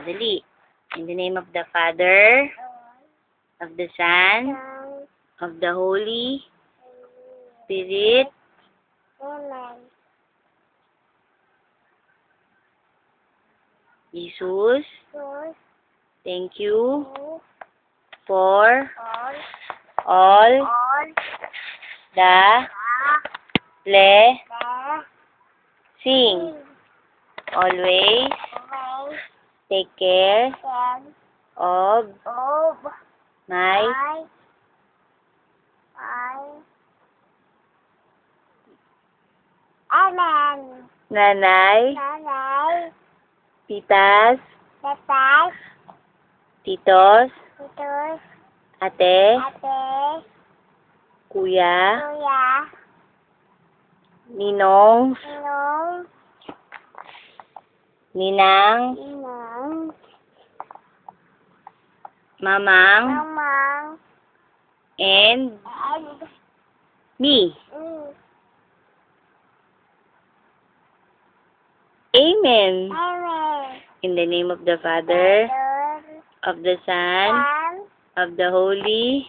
Dali. In the name of the Father, of the Son, of the Holy Spirit. Amen. Jesus, Lord, thank you you for all all the blessing. the Always always take care stand of of my I Amen. nanay, Nanay, titas, tatas, titos, titos, ate, ate, kuya, kuya, ninong, ninong, ninang, ninang, mamang, mamang, and and me. me. Amen. Amen. In the name of the Father, Lord, of the Son, Son, of the Holy